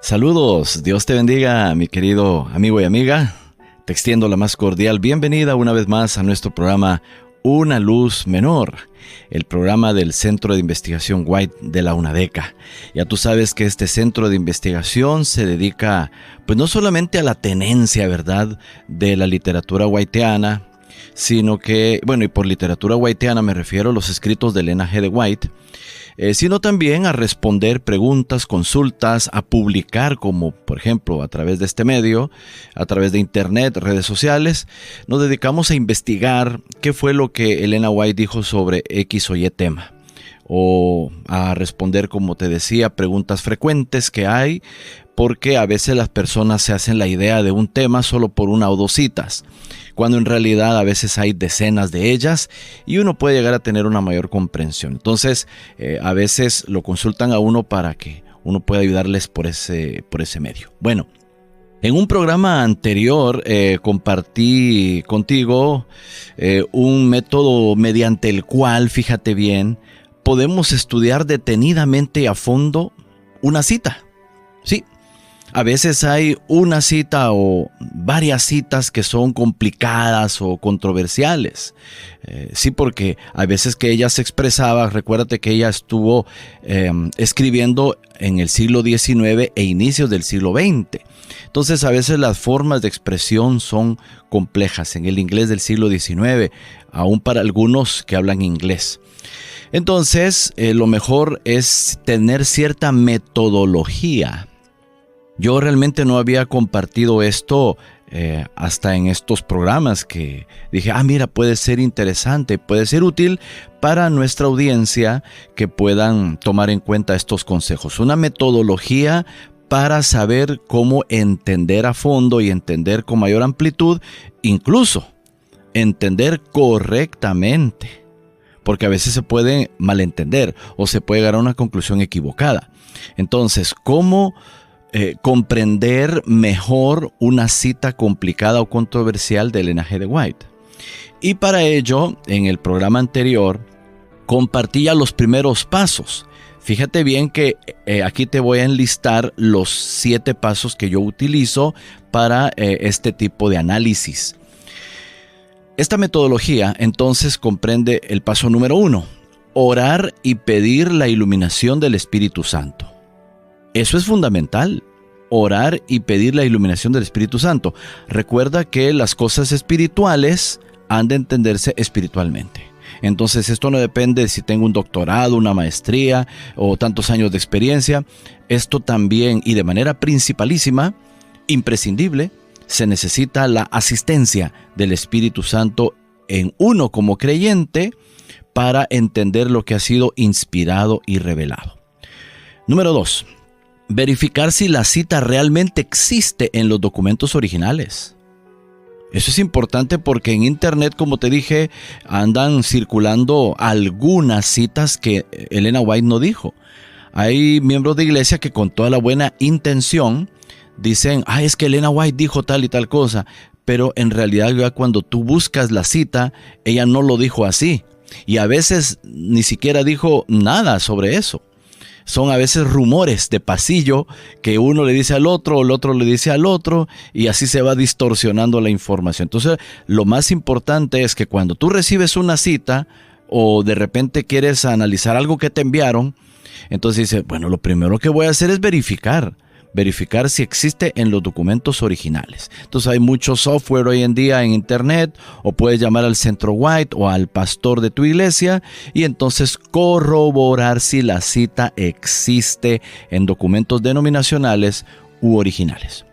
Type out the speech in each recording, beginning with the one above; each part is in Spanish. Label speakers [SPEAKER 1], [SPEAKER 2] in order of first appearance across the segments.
[SPEAKER 1] Saludos, Dios te bendiga, mi querido amigo y amiga. Te extiendo la más cordial bienvenida una vez más a nuestro programa Una Luz Menor, el programa del Centro de Investigación White de la UNADECA. Ya tú sabes que este centro de investigación se dedica, pues no solamente a la tenencia, ¿verdad?, de la literatura whiteana, sino que, bueno, y por literatura whiteana me refiero a los escritos de Elena G. de White, sino también a responder preguntas, consultas, a publicar, como por ejemplo a través de este medio, a través de internet, redes sociales. Nos dedicamos a investigar qué fue lo que Elena White dijo sobre X o Y tema, o a responder, como te decía, preguntas frecuentes que hay, porque a veces las personas se hacen la idea de un tema solo por una o dos citas, cuando en realidad a veces hay decenas de ellas y uno puede llegar a tener una mayor comprensión. Entonces, a veces lo consultan a uno para que uno pueda ayudarles por ese medio. Bueno, en un programa anterior compartí contigo un método mediante el cual, fíjate bien, podemos estudiar detenidamente y a fondo una cita. Sí. A veces hay una cita o varias citas que son complicadas o controversiales. Sí, porque a veces que ella se expresaba, recuérdate que ella estuvo escribiendo en el siglo XIX e inicios del siglo XX. Entonces a veces las formas de expresión son complejas en el inglés del siglo XIX, aún para algunos que hablan inglés. Entonces lo mejor es tener cierta metodología. Yo realmente no había compartido esto hasta en estos programas que dije, mira, puede ser interesante, puede ser útil para nuestra audiencia que puedan tomar en cuenta estos consejos. Una metodología para saber cómo entender a fondo y entender con mayor amplitud, incluso entender correctamente, porque a veces se puede malentender o se puede llegar a una conclusión equivocada. Entonces, ¿cómo comprender mejor una cita complicada o controversial de Elena G. de White? Y para ello, en el programa anterior, compartía los primeros pasos. Fíjate bien que aquí te voy a enlistar los 7 pasos que yo utilizo para este tipo de análisis. Esta metodología entonces comprende el paso número 1, orar y pedir la iluminación del Espíritu Santo. Eso es fundamental, orar y pedir la iluminación del Espíritu Santo. Recuerda que las cosas espirituales han de entenderse espiritualmente. Entonces esto no depende de si tengo un doctorado, una maestría o tantos años de experiencia. Esto también, y de manera principalísima, imprescindible, se necesita la asistencia del Espíritu Santo en uno como creyente para entender lo que ha sido inspirado y revelado. Número 2. Verificar si la cita realmente existe en los documentos originales. Eso es importante porque en internet, como te dije, andan circulando algunas citas que Elena White no dijo. Hay miembros de iglesia que con toda la buena intención dicen, es que Elena White dijo tal y tal cosa, pero en realidad ya cuando tú buscas la cita, ella no lo dijo así. Y a veces ni siquiera dijo nada sobre eso. Son a veces rumores de pasillo que uno le dice al otro, o el otro le dice al otro, y así se va distorsionando la información. Entonces, lo más importante es que cuando tú recibes una cita o de repente quieres analizar algo que te enviaron, entonces dices, bueno, lo primero que voy a hacer es verificar si existe en los documentos originales. Entonces hay mucho software hoy en día en internet, o puedes llamar al centro White o al pastor de tu iglesia y entonces corroborar si la cita existe en documentos denominacionales u originales.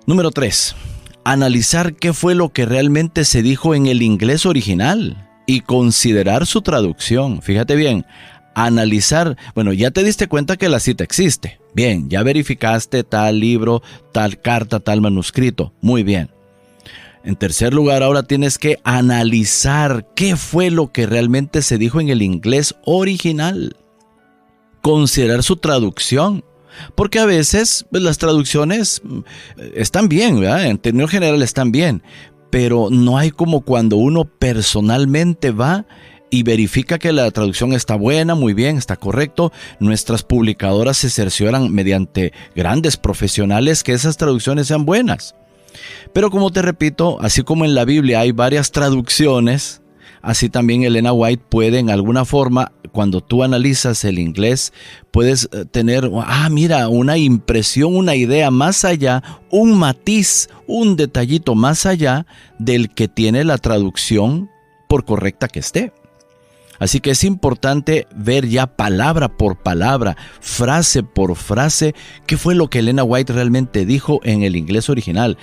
[SPEAKER 1] Número 3. Analizar qué fue lo que realmente se dijo en el inglés original y considerar su traducción. Fíjate bien, analizar, bueno, ya te diste cuenta que la cita existe. Bien, ya verificaste tal libro, tal carta, tal manuscrito. Muy bien. En tercer lugar, ahora tienes que analizar qué fue lo que realmente se dijo en el inglés original. Considerar su traducción. Porque a veces las traducciones están bien, ¿verdad? En términos generales están bien. Pero no hay como cuando uno personalmente va y verifica que la traducción está buena, muy bien, está correcto. Nuestras publicadoras se cercioran mediante grandes profesionales que esas traducciones sean buenas. Pero como te repito, así como en la Biblia hay varias traducciones, así también Elena White puede en alguna forma, cuando tú analizas el inglés, puedes tener, mira, una impresión, una idea más allá, un matiz, un detallito más allá del que tiene la traducción por correcta que esté. Así que es importante ver ya palabra por palabra, frase por frase, qué fue lo que Elena White realmente dijo en el inglés original.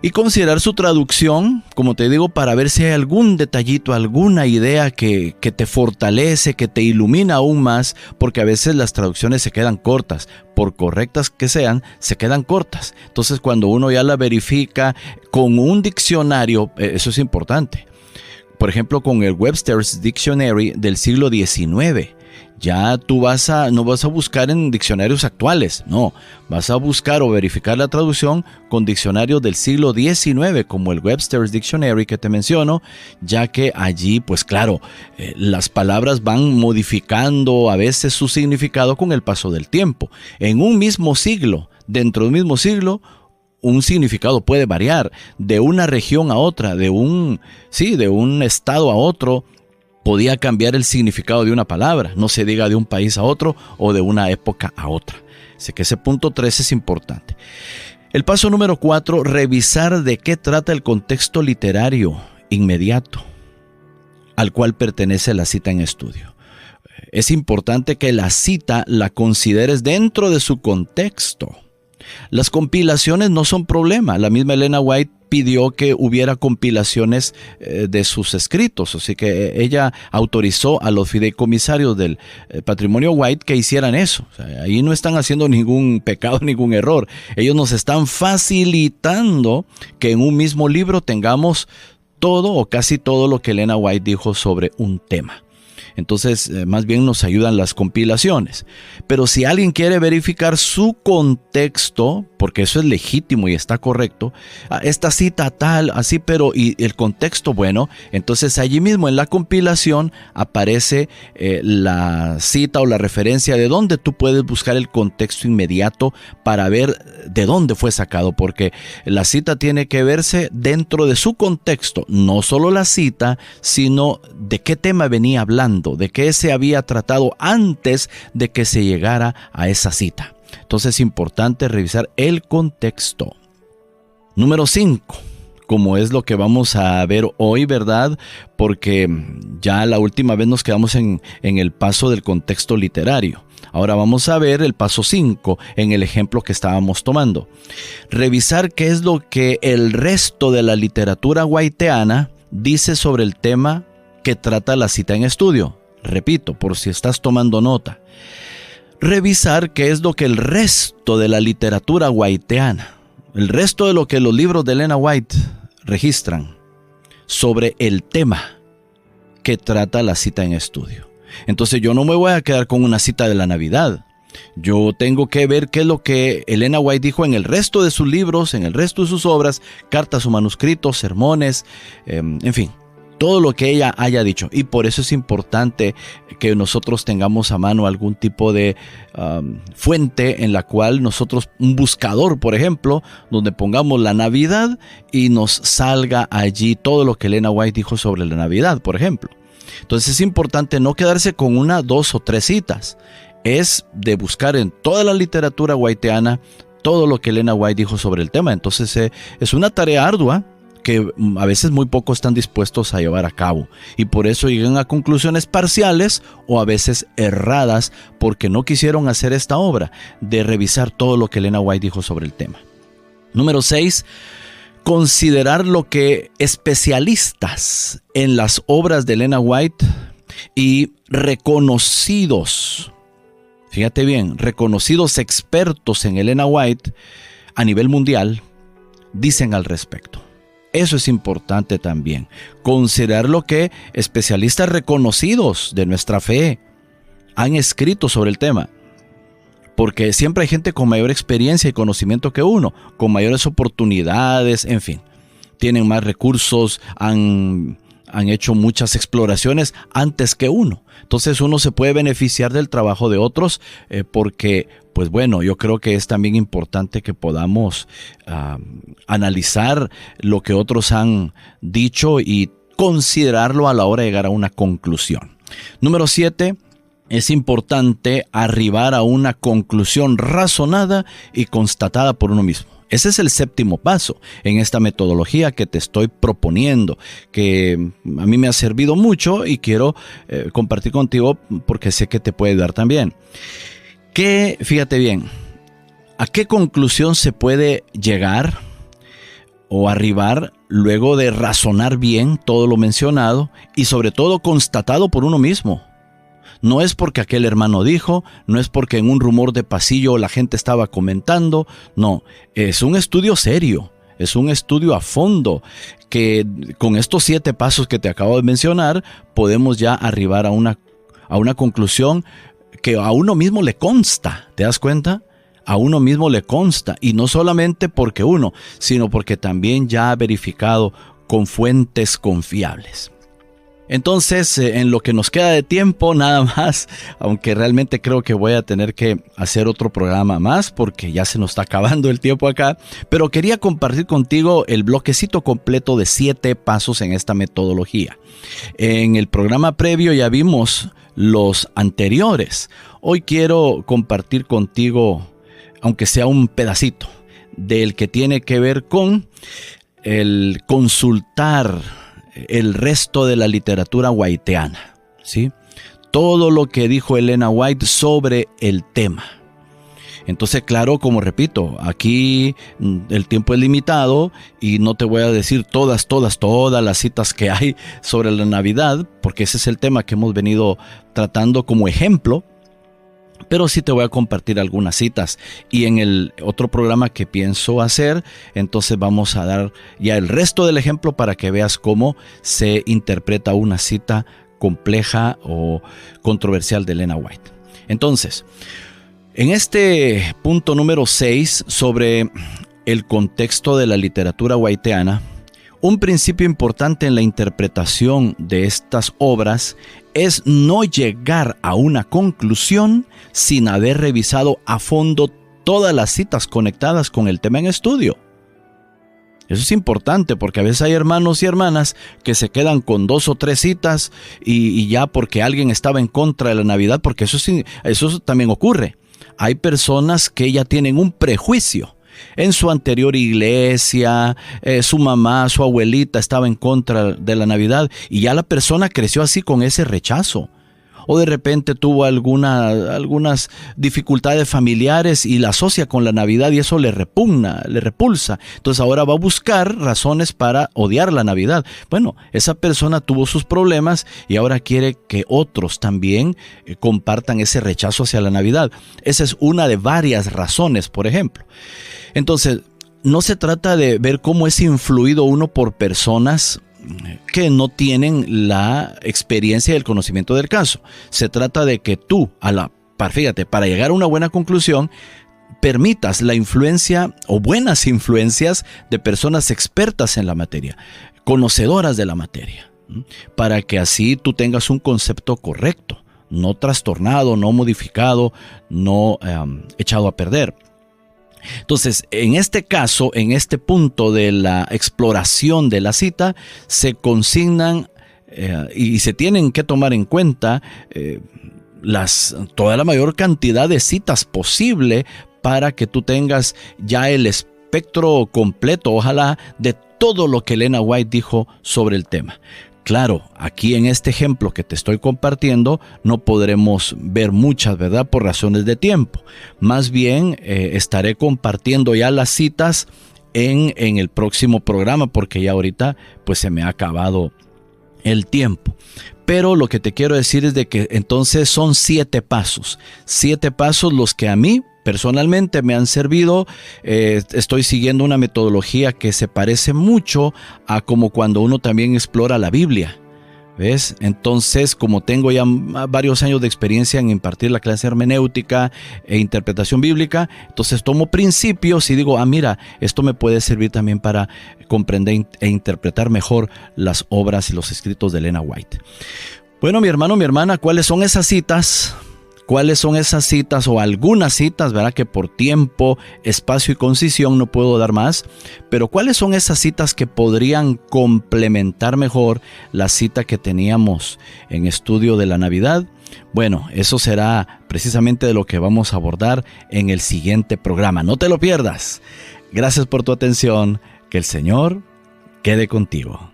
[SPEAKER 1] Y considerar su traducción, como te digo, para ver si hay algún detallito, alguna idea que te fortalece, que te ilumina aún más, porque a veces las traducciones se quedan cortas, por correctas que sean, se quedan cortas. Entonces cuando uno ya la verifica con un diccionario, eso es importante. Por ejemplo, con el Webster's Dictionary del siglo XIX. Ya tú no vas a buscar en diccionarios actuales, no. Vas a buscar o verificar la traducción con diccionarios del siglo XIX, como el Webster's Dictionary que te menciono, ya que allí, pues claro, las palabras van modificando a veces su significado con el paso del tiempo. En un mismo siglo, dentro de un mismo siglo, un significado puede variar de una región a otra, de un estado a otro. Podía cambiar el significado de una palabra, no se diga de un país a otro o de una época a otra. Así que ese punto 3 es importante. El paso número 4, revisar de qué trata el contexto literario inmediato al cual pertenece la cita en estudio. Es importante que la cita la consideres dentro de su contexto. Las compilaciones no son problema. La misma Elena White pidió que hubiera compilaciones de sus escritos, así que ella autorizó a los fideicomisarios del patrimonio White que hicieran eso. O sea, ahí no están haciendo ningún pecado, ningún error. Ellos nos están facilitando que en un mismo libro tengamos todo o casi todo lo que Elena White dijo sobre un tema. Entonces, más bien nos ayudan las compilaciones. Pero si alguien quiere verificar su contexto, porque eso es legítimo y está correcto, esta cita tal, así, pero y el contexto bueno, entonces allí mismo en la compilación aparece la cita o la referencia de dónde tú puedes buscar el contexto inmediato para ver de dónde fue sacado, porque la cita tiene que verse dentro de su contexto, no solo la cita, sino de qué tema venía hablando, de qué se había tratado antes de que se llegara a esa cita. Entonces es importante revisar el contexto. Número 5, como es lo que vamos a ver hoy, ¿verdad? Porque ya la última vez nos quedamos en el paso del contexto literario. Ahora vamos a ver el paso 5 en el ejemplo que estábamos tomando. Revisar qué es lo que el resto de la literatura whiteana dice sobre el tema que trata la cita en estudio. Repito, por si estás tomando nota. Revisar qué es lo que el resto de la literatura whiteana, el resto de lo que los libros de Elena White registran sobre el tema que trata la cita en estudio. Entonces yo no me voy a quedar con una cita de la Navidad. Yo tengo que ver qué es lo que Elena White dijo en el resto de sus libros, en el resto de sus obras, cartas o manuscritos, sermones, en fin. Todo lo que ella haya dicho. Y por eso es importante que nosotros tengamos a mano algún tipo de fuente en la cual nosotros, un buscador por ejemplo, donde pongamos la Navidad y nos salga allí todo lo que Elena White dijo sobre la Navidad, por ejemplo. Entonces es importante no quedarse con una, 2 o 3 citas. Es de buscar en toda la literatura whiteana todo lo que Elena White dijo sobre el tema. Entonces es una tarea ardua que a veces muy pocos están dispuestos a llevar a cabo y por eso llegan a conclusiones parciales o a veces erradas porque no quisieron hacer esta obra de revisar todo lo que Elena White dijo sobre el tema. Número 6, considerar lo que especialistas en las obras de Elena White y reconocidos, fíjate bien, reconocidos expertos en Elena White a nivel mundial dicen al respecto. Eso es importante también, considerar lo que especialistas reconocidos de nuestra fe han escrito sobre el tema. Porque siempre hay gente con mayor experiencia y conocimiento que uno, con mayores oportunidades, en fin. Tienen más recursos, han han hecho muchas exploraciones antes que uno. Entonces uno se puede beneficiar del trabajo de otros porque, pues bueno, yo creo que es también importante que podamos analizar lo que otros han dicho y considerarlo a la hora de llegar a una conclusión. Número 7. Es importante arribar a una conclusión razonada y constatada por uno mismo. Ese es el 7º paso en esta metodología que te estoy proponiendo, que a mí me ha servido mucho y quiero compartir contigo porque sé que te puede dar también. Fíjate bien, ¿a qué conclusión se puede llegar o arribar luego de razonar bien todo lo mencionado y sobre todo constatado por uno mismo? No es porque aquel hermano dijo, no es porque en un rumor de pasillo la gente estaba comentando, no, es un estudio serio, es un estudio a fondo, que con estos 7 pasos que te acabo de mencionar, podemos ya arribar a una conclusión que a uno mismo le consta, ¿te das cuenta? A uno mismo le consta, y no solamente porque uno, sino porque también ya ha verificado con fuentes confiables. Entonces, en lo que nos queda de tiempo, nada más, aunque realmente creo que voy a tener que hacer otro programa más porque ya se nos está acabando el tiempo acá, pero quería compartir contigo el bloquecito completo de 7 pasos en esta metodología. En el programa previo ya vimos los anteriores. Hoy quiero compartir contigo, aunque sea un pedacito, del que tiene que ver con el consultar el resto de la literatura whiteana, ¿sí? Todo lo que dijo Elena White sobre el tema. Entonces, claro, como repito, aquí el tiempo es limitado y no te voy a decir todas las citas que hay sobre la Navidad, porque ese es el tema que hemos venido tratando como ejemplo. Pero sí te voy a compartir algunas citas, y en el otro programa que pienso hacer, entonces vamos a dar ya el resto del ejemplo para que veas cómo se interpreta una cita compleja o controversial de Elena White. Entonces, en este punto número 6 sobre el contexto de la literatura whiteana, un principio importante en la interpretación de estas obras es no llegar a una conclusión sin haber revisado a fondo todas las citas conectadas con el tema en estudio. Eso es importante porque a veces hay hermanos y hermanas que se quedan con 2 o 3 citas y ya porque alguien estaba en contra de la Navidad, porque eso también ocurre. Hay personas que ya tienen un prejuicio. En su anterior iglesia, su mamá, su abuelita estaba en contra de la Navidad y ya la persona creció así con ese rechazo. O de repente tuvo algunas dificultades familiares y la asocia con la Navidad y eso le repulsa. Entonces ahora va a buscar razones para odiar la Navidad. Bueno, esa persona tuvo sus problemas y ahora quiere que otros también compartan ese rechazo hacia la Navidad. Esa es una de varias razones, por ejemplo. Entonces, no se trata de ver cómo es influido uno por personas que no tienen la experiencia y el conocimiento del caso. Se trata de que tú, para llegar a una buena conclusión, permitas la influencia o buenas influencias de personas expertas en la materia, conocedoras de la materia, para que así tú tengas un concepto correcto, no trastornado, no modificado, no echado a perder. Entonces, en este caso, en este punto de la exploración de la cita, se consignan y se tienen que tomar en cuenta toda la mayor cantidad de citas posible para que tú tengas ya el espectro completo, ojalá, de todo lo que Elena White dijo sobre el tema. Claro, aquí en este ejemplo que te estoy compartiendo no podremos ver muchas, ¿verdad? Por razones de tiempo. Más bien estaré compartiendo ya las citas en el próximo programa porque ya ahorita pues se me ha acabado el tiempo. Pero lo que te quiero decir es de que entonces son 7 pasos. 7 pasos los que a mí personalmente me han servido. Estoy siguiendo una metodología que se parece mucho a como cuando uno también explora la Biblia. ¿Ves? Entonces, como tengo ya varios años de experiencia en impartir la clase hermenéutica e interpretación bíblica, entonces tomo principios y digo, mira, esto me puede servir también para comprender e interpretar mejor las obras y los escritos de Elena White. Bueno, mi hermano, mi hermana, ¿cuáles son esas citas? ¿Cuáles son esas citas o algunas citas, verdad, que por tiempo, espacio y concisión no puedo dar más? Pero ¿cuáles son esas citas que podrían complementar mejor la cita que teníamos en estudio de la Navidad? Bueno, eso será precisamente de lo que vamos a abordar en el siguiente programa. No te lo pierdas. Gracias por tu atención. Que el Señor quede contigo.